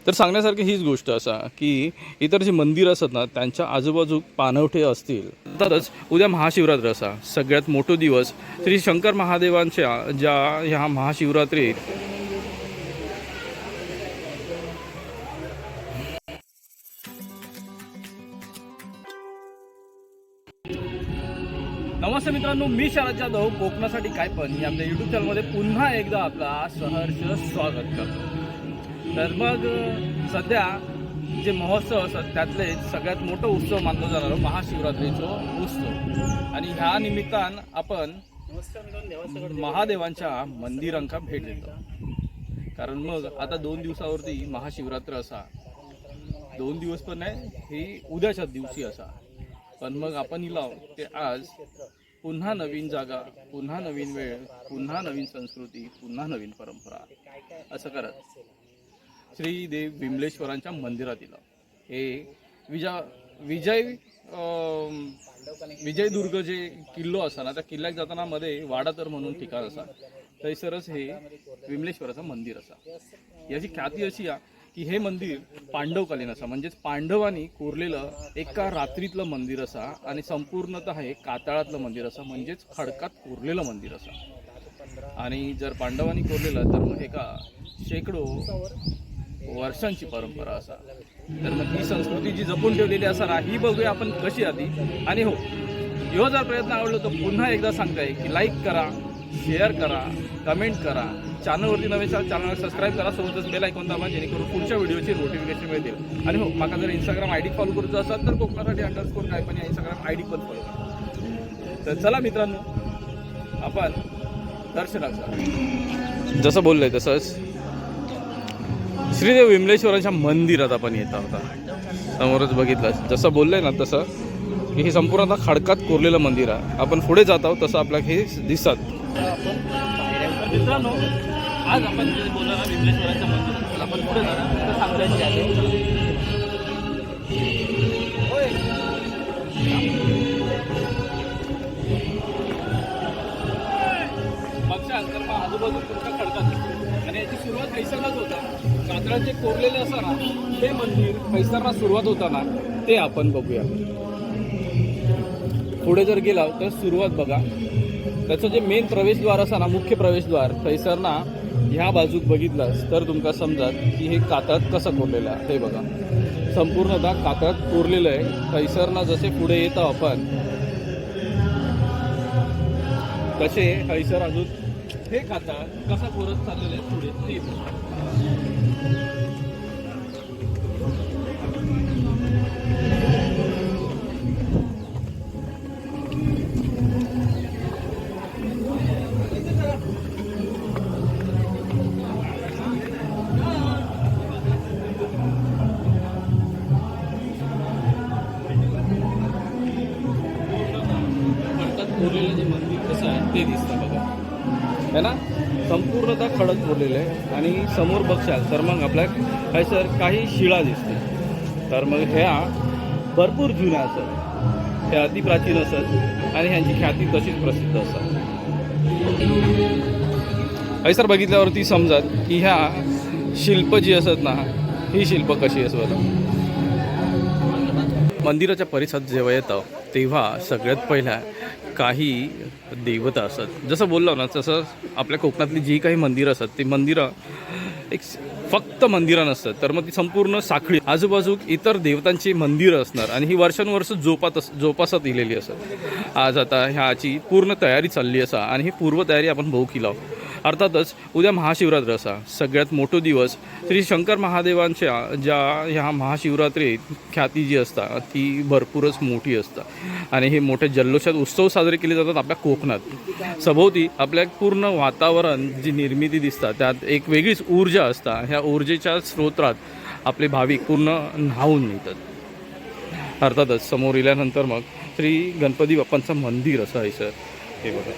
तर सांगण्यासारखी हीच गोष्ट असा की इतर जी मंदिर असतात ना त्यांच्या आजूबाजू पाणवठे असतील. तरच उद्या महाशिवरात्र असा सगळ्यात मोठा दिवस श्री शंकर महादेवांच्या ज्या ह्या महाशिवरात्रीत नमस्ते मित्रांनो, मी शरद जाधव कोकणासाठी काय पण या आपल्या यूट्यूब चॅनलमध्ये पुन्हा एकदा आपला सहर्ष स्वागत करतो. तर मग सध्या जे महोत्सव असतात त्यातले सगळ्यात मोठा उत्सव मानला जाणारा महाशिवरात्रीचा उत्सव आणि ह्या निमित्तानं आपण महादेवांच्या मंदिरांका भेट देतो. कारण मग आता 2 दिवसावरती महाशिवरात्र असा, 2 दिवस पण नाही, ही उद्याच्या दिवशी असा. पण मग आपण इलाव ते आज पुन्हा नवीन जागा, पुन्हा नवीन वेळ, पुन्हा नवीन संस्कृती, पुन्हा नवीन परंपरा असं करत श्री देव विमलेश्वरांच्या मंदिरात इलाव. हे विजयदुर्ग जे किल्लो असा ना, त्या किल्ल्याक जाताना मध्ये वाडातर म्हणून ठिकाण असा, थंयसरच हे विमलेश्वराचं मंदिर असा. याची ख्याती अशी आहे की हे मंदिर पांडवकालीन असा, म्हणजेच पांडवांनी कोरलेलं एका रात्रीतलं मंदिर असा आणि संपूर्णतः हे कातळातलं मंदिर असा, म्हणजेच खडकात कोरलेलं मंदिर असा. आणि जर पांडवांनी कोरलेलं तर मग हे का शेकडो वर्षांची परंपरा असा. तर मग ही संस्कृती जी जपून ठेवलेली असा ही बघूया आपण कशी आधी. आणि हो, ह्यो जर प्रयत्न आवडलो तर पुन्हा एकदा सांगताय की लाईक करा, शेअर करा, कमेंट करा, चॅनलवरती नवे चॅनल सबस्क्राईब करा, सोबतच बेल आयकॉन दाबा जेणेकरून पुढच्या व्हिडिओची नोटिफिकेशन मिळतील. आणि हो, माका जर इंस्टाग्राम आयडी फॉलो करायचं असेल तर कोकणासाठी _ काय पण या इंस्टाग्राम आयडी पण फॉलो करा. तर चला मित्रांनो, आपण दर्शनाचा जसं बोललंय तसंच श्रीदेव विमलेश्वरांच्या मंदिरात आपण येत आहोत. समोरच बघितलं जसं बोललंय ना तसं की हे संपूर्ण खडकात कोरलेलं मंदिर आहे. आपण पुढे जात आहोत तसं आपल्याला हे दिसत. मित्रांनो, आज आपण जे बोलणार विमलेश्वरांच्या मंदिरात आपण पुढे जाणार सांगायचे आहे. मागच्या अंतर आजूबाजू तुमच्या खडकात आणि याची सुरुवात हैसरलाच होता. कातळाचे कोरलेले असा ना ते मंदिर हैसरला सुरुवात होता ना ते आपण बघूया. पुढे जर गेला तर सुरुवात बघा, त्याचं जे मेन प्रवेशद्वार असा ना, मुख्य प्रवेशद्वार थैसर ना ह्या बाजूक बघितलास तर तुमका समजात की हे कातळात कसं कोरलेलं आहे. ते बघा, संपूर्णतः कातळात कोरलेलं आहे. थैसर ना जसे पुढे येतो आपण तसे थैसर अजून हे कातळ कसा कोरत चाललेलं आहे पुढे ते कोरलेलं जे मंदिर कसं आहे ते दिसतं बघा, है ना. संपूर्णतः खडक कोरलेलं आहे आणि समोर बघशाल तर मग आपल्या काय सर काही शिळा दिसते. तर मग ह्या भरपूर जुन्या असत, ह्या अतिप्राचीन असत आणि ह्यांची ख्याती तशीच प्रसिद्ध असतात. हैसर बघितल्यावरती समजत की ह्या शिल्प जी असत ना ही शिल्प कशी असत. मंदिराच्या परिसरात जेव्हा येतं तेव्हा सगळ्यात पहिला काही देवता असतात. जसं बोललो ना तसं आपल्या कोकणातली जी काही मंदिरं असतात ती मंदिरं एक फक्त मंदिरं नसतात, तर मग ती संपूर्ण साखळी आजूबाजू इतर देवतांची मंदिरं असणार आणि ही वर्षानुवर्ष जोपासत इलेली असत. आज आता ह्याची पूर्ण तयारी चालली असा आणि ही पूर्वतयारी आपण बघू केला. अर्थातच उद्या महाशिवरात्र असा सगळ्यात मोठा दिवस श्री शंकर महादेवांच्या ज्या ह्या महाशिवरात्रीत ख्याती जी असता ती भरपूरच मोठी असता आणि हे मोठ्या जल्लोषात उत्सव साजरे केले जातात आपल्या कोकणात. सभोवती आपल्या पूर्ण वातावरण जी निर्मिती दिसतात त्यात एक वेगळीच ऊर्जा असता. ह्या ऊर्जेच्या स्रोत्रात आपले भाविक पूर्ण न्हावून येतात. अर्थातच समोर इल्यानंतर मग श्री गणपती बाप्पांचं मंदिर असं आहे सर, हे बघा.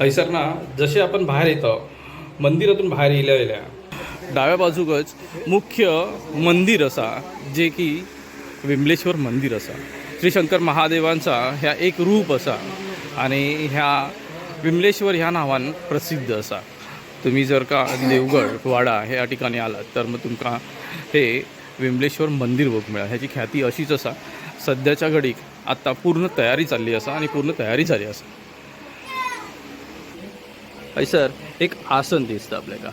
हैसर ना जसे आपण बाहेर येतो मंदिरातून बाहेर येल्या डाव्या बाजूकच मुख्य मंदिर असा जे की विमलेश्वर मंदिर असा. श्री शंकर महादेवांचा ह्या एक रूप असा आणि ह्या विमलेश्वर ह्या नावान प्रसिद्ध असा. तुम्ही जर का देवगड वाडा ह्या ठिकाणी आलात तर मग तुमका हे विमलेश्वर मंदिर बघ मिळा. ह्याची ख्याती अशीच असा. सध्याच्या घडीक आत्ता पूर्ण तयारी चालली असा आणि पूर्ण तयारी झाली असा. सर एक आसन दिसतं आपल्याला.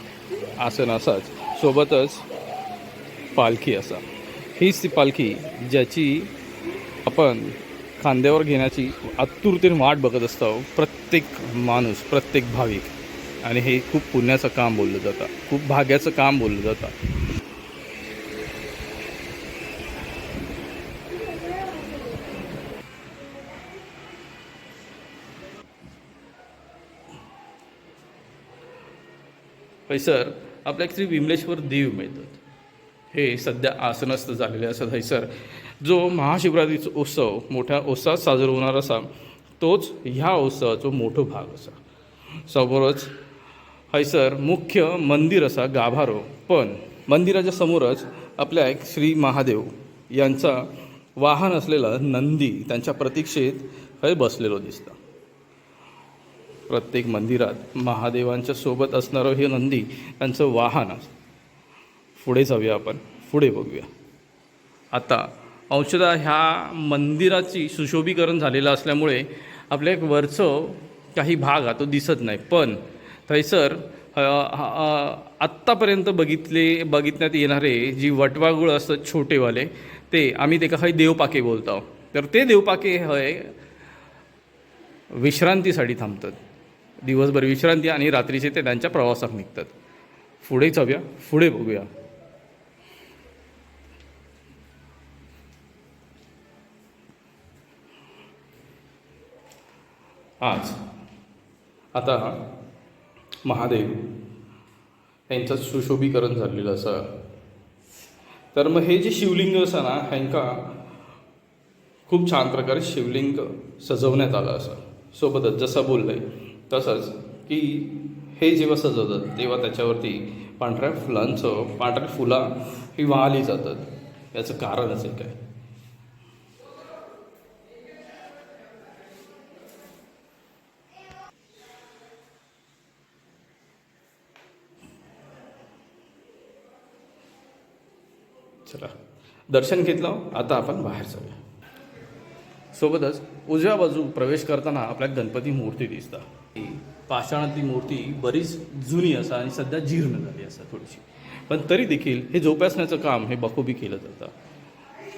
आसन असाच सोबतच पालखी असा. हीच ती पालखी ज्याची आपण खांद्यावर घेण्याची आतुरतेने वाट बघत असतो प्रत्येक माणूस, प्रत्येक भाविक. आणि हे खूप पुण्याचं काम बोललं जातं, खूप भाग्याचं काम बोललं जातं. हैसर आपल्या श्री विमलेश्वर देव मिळतात. हे सध्या आसनस्थ झालेले असतात. हैसर जो महाशिवरात्रीचा उत्सव मोठ्या उत्साहात साजरा होणार असा तोच ह्या उत्सवाचा मोठा भाग असा. समोरच हैसर मुख्य मंदिर असा गाभारो, पण मंदिराच्या समोरच आपल्या एक श्री महादेव यांचा वाहन असलेला नंदी त्यांच्या प्रतीक्षेत हे बसलेलो दिसतं. प्रत्येक मंदिरात महादेवांच्या सोबत असणारं हे नंदी त्यांचं वाहन असतं. पुढे जाऊया आपण, पुढे बघूया. आता अंशतः ह्या मंदिराची सुशोभीकरण झालेलं असल्यामुळे आपल्या एक वरचं काही भाग हा तो दिसत नाही, पण थैसर आत्तापर्यंत बघितण्यात येणारे जी वटवाघूळ असतात छोटेवाले ते आम्ही ते काही देवपाके बोलतो. तर ते देवपाके हे विश्रांतीसाठी थांबतात. दिवसभर विश्रांती आणि रात्रीचे ते त्यांच्या प्रवासात निघतात. पुढे जाऊया, पुढे बघूया. आज आता महादेव यांचं सुशोभीकरण झालेलं असं. तर मग हे जे शिवलिंग असं ना ह्यांका खूप छान प्रकारे शिवलिंग सजवण्यात आलं असं. सोबतच जसं बोललं आहे तसंच की हे जेव्हा सजवतात तेव्हा त्याच्यावरती पांढऱ्या फुला ही वाहली जातात. याचं कारणच एक आहे. चला दर्शन घेतलं, आता आपण बाहेर जाऊया. सोबतच उजव्या बाजू प्रवेश करताना आपल्याला गणपती मूर्ती दिसतात. ही पाषाणातली मूर्ती बरीच जुनी असा आणि सध्या जीर्ण झाली असा थोडीशी, पण तरी देखील हे जोपासण्याचं काम हे बखूबी केलं जातं.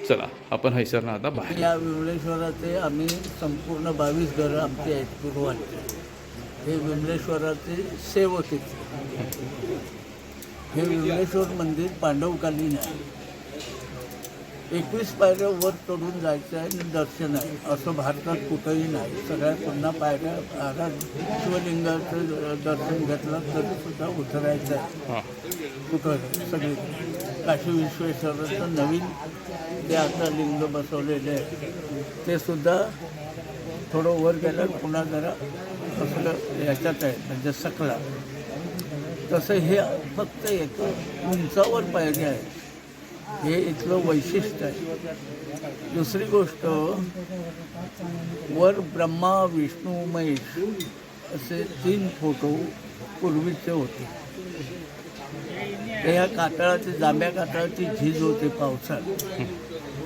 चला आपण हैसरना आता बाहेर. या विमलेश्वराचे आम्ही संपूर्ण 22 घरं आमची आहेत पूर्वांची. हे विमलेश्वराचे सेवक आहेत. हे विमलेश्वर मंदिर पांडवकालीन आहे. 21 पायऱ्या वर चढून जायचं आहे आणि दर्शन आहे असं भारतात कुठंही नाही. सगळ्या पुन्हा पायऱ्या शिवलिंगाचं दर्शन घेतलं तरी सुद्धा उतरायचं आहे कुठं. सगळे काशी विश्वेश्वराचं नवीन जे आता लिंग बसवलेले आहे ते सुद्धा थोडं वर गेलं पुन्हा जरा असं याच्यात आहे म्हणजे सकला. तसं हे फक्त एक उंचावर पायऱ्या आहे. हे इथलं वैशिष्ट्य आहे. दुसरी गोष्ट वर ब्रह्मा विष्णू महेश असे 3 फोटो पूर्वीचे होते. ह्या कातळाची जांभ्या कातळाची झीज होते पावसात,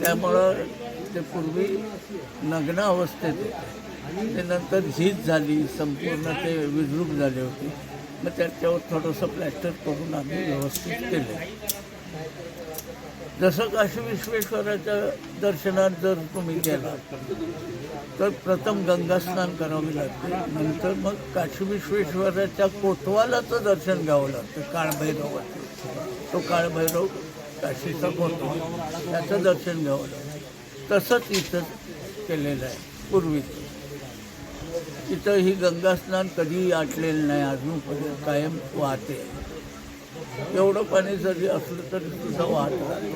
त्यामुळं ते पूर्वी नग्न अवस्थेत होते. ते नंतर झीज झाली, संपूर्ण ते विद्रूप झाले होते. मग त्याच्यावर थोडंसं प्लॅस्टर करून आम्ही व्यवस्थित केलं. जसं काशी विश्वेश्वराच्या दर्शनात जर तुम्ही गेला तर प्रथम गंगास्नान करावे लागते. नंतर मग काशी विश्वेश्वराच्या कोतवालाचं दर्शन घ्यावं लागतं. काळभैरवाचं, तो काळभैरव काशीचा कोतवा, त्याचं दर्शन घ्यावं लागतं. तसंच इथं केलेलं आहे पूर्वीचं. इथं ही गंगास्नान कधीही आटलेलं नाही, अजूनपर्यंत कायम वाहते. एवढं पाणी जरी असलं तरी सुद्धा वाहत राहतं.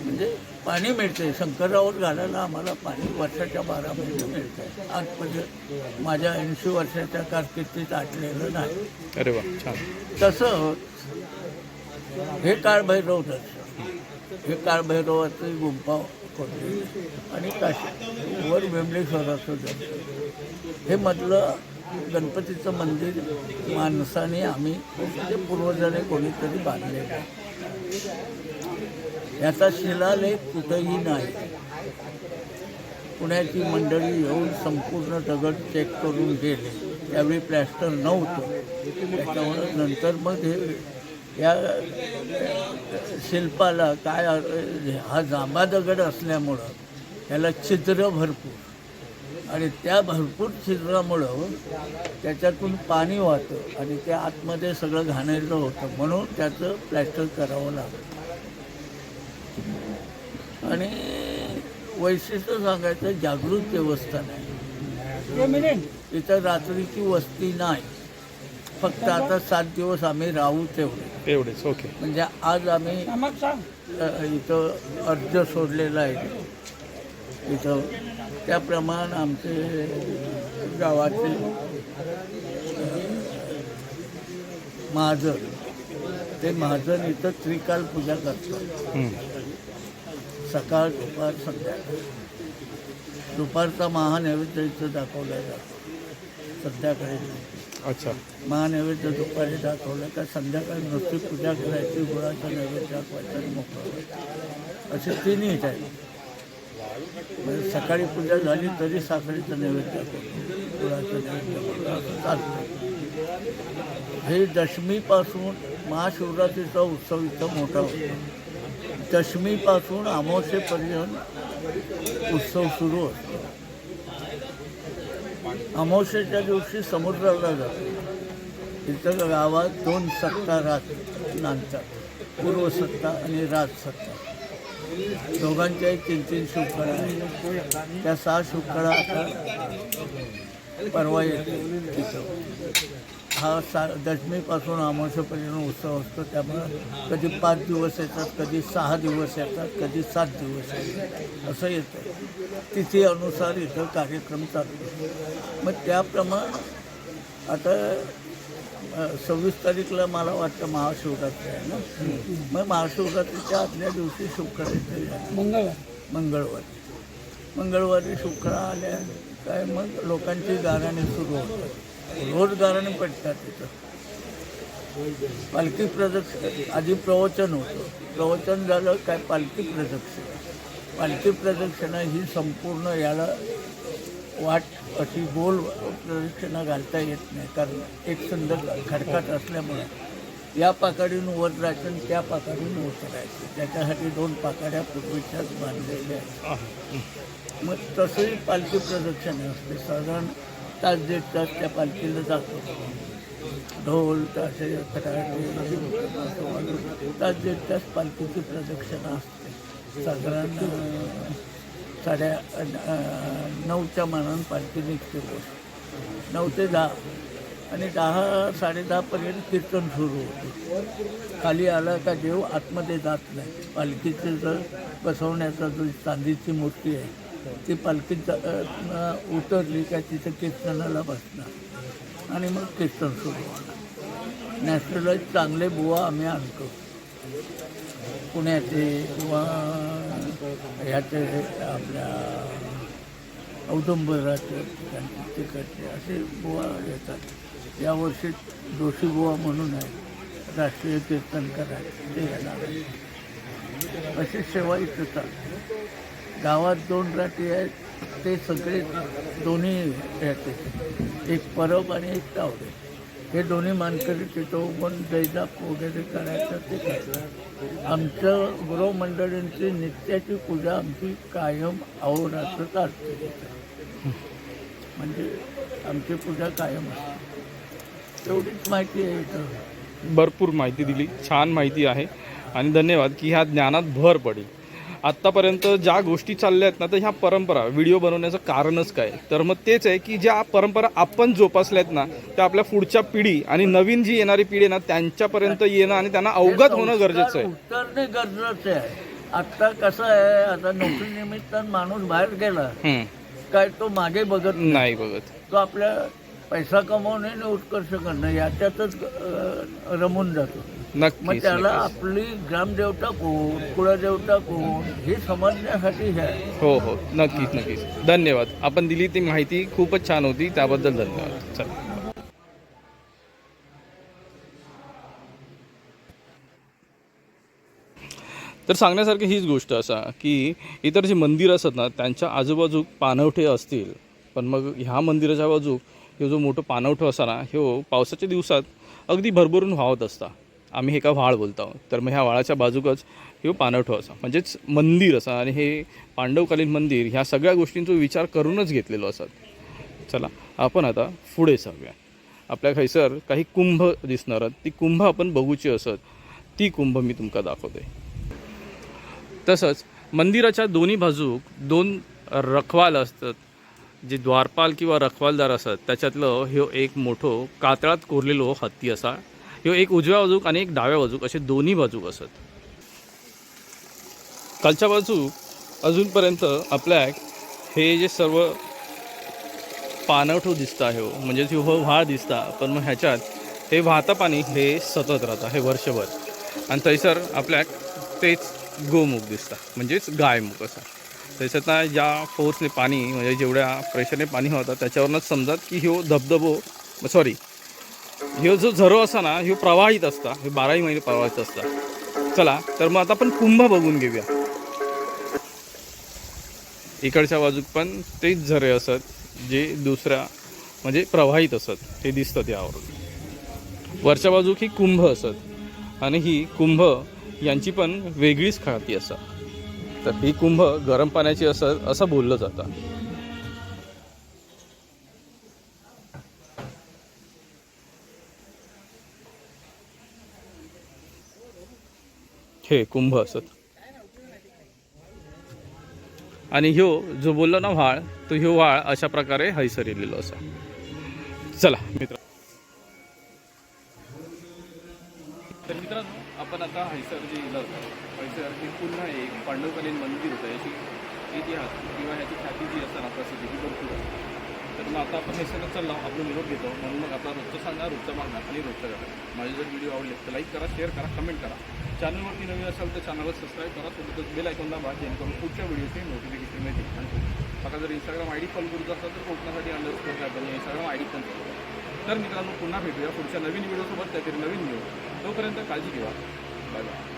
म्हणजे पाणी मिळते. शंकरावर घालायला आम्हाला पाणी वर्षाच्या 12 महिने मिळते. आजपर्यंत माझ्या 80 वर्षाच्या कारकिर्दीत आटलेलं नाही. अरे वा, छान. तसं हे काळभैरव दर्शन हे काळभैरवाची गुंफा खोदली आणि काशी वर विमलेश्वराचं दर्शन. हे मधलं गणपतीचं मंदिर माणसाने आम्ही म्हणजे पूर्वजाने कोणीतरी बांधलेलं आहे. याचा शिलालेख कुठंही नाही. पुण्याची मंडळी येऊन संपूर्ण दगड चेक करून गेले. त्यावेळी प्लॅस्टर नव्हतं. त्याच्यामुळे नंतर मग हे या शिल्पाला काय हा जांभा दगड असल्यामुळं त्याला छिद्र भरपूर आणि त्या भरपूर छिद्रामुळं त्याच्यातून पाणी वाहतं आणि त्या आतमध्ये सगळं घाणेरडं होतं. म्हणून त्याचं प्लॅस्टर करावं लागतं. आणि वैशिष्ट्य सांगायचं जागृत देवस्थान आहे. इथं रात्रीची वस्ती नाही. फक्त आता 7 दिवस आम्ही राहू एवढेच. ओके. म्हणजे आज आम्ही इथं अर्ज सोडलेला आहे. इथं त्याप्रमाणे आमचे गावाचे महाजन ते महाजन इथं त्रिकाल पूजा करतात. सकाळ दुपार संध्याकाळ. दुपारचा महानैवेद्य इथं दाखवला जातो. संध्याकाळी अच्छा. महानैवेद्य दुपारी दाखवलं का संध्याकाळी नुसती पूजा करायची, गुळाचा नैवेद्य दाखवायचा आणि मोकळं असे 3ही टाईम. म्हणजे सकाळी पूजा झाली तरी साखरेचं नैवेद्य दाखवतो, गुळाचं नैवेद्य असं चालतं. हे दशमीपासून महाशिवरात्रीचा उत्सव इथं मोठा होतो. दशमीपासून अमावस्येपर्यंत उत्सव सुरू असतो. अमावस्येच्या दिवशी समुद्राला जातो. इथं गावात 2 सत्ता नांदतात. पूर्वसत्ता आणि राजसत्ता. दोघांच्याही 3-3 शुकळा आहेत. त्या 6 शुकळा आता परवा येतील तिथं. हा दशमीपासून अमावस्येपर्यंत उत्सव असतो. त्यामुळं कधी 5 दिवस येतात, कधी 6 दिवस येतात, कधी 7 दिवस येतात असं येतं. तिथी अनुसार इथं कार्यक्रम चालतो. मग त्याप्रमाणे आता 26 तारीखला मला वाटतं महाशिवरात्री आहे ना. मग महाशिवरात्रीच्या आदल्या दिवशी शुक्रारी मंगळवारी शुक्रा आल्या काय मग लोकांची गाराणी सुरू होतात. रोज गाराणी पडतात तिथं. पालखी प्रदक्षिणा आधी प्रवचन होतं. प्रवचन झालं काय पालखी प्रदक्षिणा. पालखी प्रदक्षिणा ही संपूर्ण याला वाट अशी गोल प्रदक्षिणा घालता येत नाही. कारण एक सुंदर खडकाट असल्यामुळे या पाकाडीन वर जायचं, त्या पाकाडीन उतरायचं. त्याच्यासाठी 2 पाकाड्या पूर्वीच्याच बांधलेल्या आहेत. मग तसंही पालखी प्रदक्षिणा असते. साधारण 1 ते 1.5 तास त्या पालखीला जातो. ढोल ताशे फटाके 1 ते 1.5 तास पालखीची प्रदक्षिणा असते. साधारण 9:30च्या मानानं पालखी निघते. 9 ते 10 आणि 10-10:30पर्यंत कीर्तन सुरू होते. खाली आला का देव आतमध्ये जात नाही. पालखीचे जर बसवण्याचा जो चांदीची मूर्ती आहे ती पालखीत उतरली का तिथं कीर्तनाला बसणार आणि मग कीर्तन सुरू होणार. नॅशनलाइज चांगले बुवा आम्ही आणतो. पुण्याचे किंवा ह्याचे आपल्या औदुंबराचे तिकडचे असे बुवा येतात. यावर्षी जोशी बुवा म्हणून आहे राष्ट्रीय कीर्तनकार आहे ते येणार. अशी सेवा इथं चालते. गावात 2 राटी आहेत. ते सगळे दोन्ही याचे एक परब आणि एक तावडे हे दोन्ही मानकरी तिथं उभं जैदाप वगैरे करायचं ते करतात. आमचं गृहमंडळींची नित्याची पूजा आमची कायम अहोरात्र चालते. म्हणजे आमची पूजा कायम असते. एवढीच माहिती आहे इथं. भरपूर माहिती दिली. छान माहिती आहे आणि धन्यवाद की ह्या ज्ञानात भर पडेल. आत्तापर्यंत ज्या गोष्टी चालल्या आहेत ना, तर ह्या परंपरा व्हिडिओ बनवण्याचं कारणच काय, तर मग तेच आहे की ज्या परंपरा आपण जोपासल्या आहेत ना त्या आपल्या पुढच्या पिढी आणि नवीन जी येणारी पिढी आहे ना त्यांच्यापर्यंत येणं आणि त्यांना अवगत होणं गरजेचं आहे. उतरणे गरजेचं आहे. आता कसं आहे, आता नोकरीनिमित्तानं माणूस बाहेर गेला काय तो मागे बघत नाही बघत. तो आपल्या पैसा कमवणे आणि उत्कर्ष करणं याच्यातच रमून जातो. मग नक्कीच त्याला नक्कीच. आपली ग्रामदेवता कोण, कुळदेवता कोण हे समजण्यासाठी हे आहे. हो हो नक्कीच नक्कीच. धन्यवाद. आपण दिली ती माहिती खूपच छान होती, त्याबद्दल धन्यवाद. चला. तर सांगण्यासारखी हीच गोष्ट असा की इतर जी मंदिरं असतात ना त्यांच्या आजूबाजू पाणवठे असतील, पण मग ह्या मंदिराच्या बाजू हे जो मोठं पाणवठं असा ना हे पावसाच्या दिवसात अगदी भरभरून वाहत असता. आम्ही हे का व्हाळ बोलतो. तर मग ह्या व्हाळाच्या बाजूकच हे पाणवठं असा म्हणजेच मंदिर असा आणि हे पांडवकालीन मंदिर ह्या सगळ्या गोष्टींचा विचार करूनच घेतलेलो असत. चला आपण आता पुढे जाऊया. आपल्या खैसर काही कुंभ दिसणार आहेत. ती कुंभ आपण बघूची असत. ती कुंभ मी तुमका दाखवते. तसंच मंदिराच्या दोन्ही बाजूक दोन रखवाल असतात, जे द्वारपाल किंवा रखवालदार असतात. त्याच्यातलं ह्यो एक मोठो कातळात कोरलेलो हत्ती असा. ह्यो एक उजव्या बाजूक आणि एक डाव्या बाजूक असे दोन्ही बाजूक असत. खालच्या बाजूक अजूनपर्यंत आपल्याक हे जे सर्व पाणवठो दिसता हे म्हणजेच हो व्हाळ दिसता, पण मग ह्याच्यात हे वाहतं पाणी हे सतत राहतं हे वर्षभर. आणि थंयसर आपल्याक तेच गोमुख दिसता म्हणजेच गायमुख असा. त्याच्यातनं ज्या फोर्सने पाणी म्हणजे जेवढ्या प्रेशरने पाणी होतं त्याच्यावरूनच समजत की ह्यो धबधबो सॉरी ह्यो जो झरो असा ना ह्यो प्रवाहित असता. हे 12ही महिने प्रवाहित असता. चला तर मग आता आपण कुंभ बघून घेऊया. इकडच्या बाजूक पण तेच झरे असत जे दुसऱ्या म्हणजे प्रवाहित असत ते दिसतात यावरून. वरच्या बाजूक ही कुंभ असत आणि ही कुंभ यांची पण वेगळीच खाती असतात. तर ही कुंभ गरम पाण्याची असत असं बोललं जातं. हे कुंभ असत आणि ह्यो जो बोललो ना व्हाळ, तो ह्यो व्हाळ अशा प्रकारे हैसर येलेलो असा. चला मित्र. तर मित्रांनो आपण आता हैसर जे इलं हैसर हे पुन्हा एक पांडवकालीन मंदिर होतं. याची इतिहास किंवा ह्याची ख्याती जी असताना प्रसिद्धी ही भरपूर आहे. तर मग आता आपण हैसरला चाललो, आपलं निरोप घेतो. म्हणून मग आपला रोजचं सांगा, रोजचं मागणार आणि रोजचं करा. माझे जर व्हिडिओ आवडले तर लाईक करा, शेअर करा, कमेंट करा. चॅनलवरती नवीन असाल तर चॅनलला सबस्क्राईब करा. सोबतच बेल आयकॉन दाबा जेणेकरून पुढच्या व्हिडिओची नोटिफिकेशन मिळते. आणि आता जर इंस्टाग्राम आय डी फॉलो करूचा असेल तर कोकणासाठी अंडरस्कोर आपण इंस्टाग्राम आय डी पण फॉलो करा. तर मित्रांनो पुन्हा भेटूया पुढच्या नवीन व्हिडिओसोबत, काहीतरी नवीन न्यूज. तोपर्यंत काळजी घ्या. Bye bye.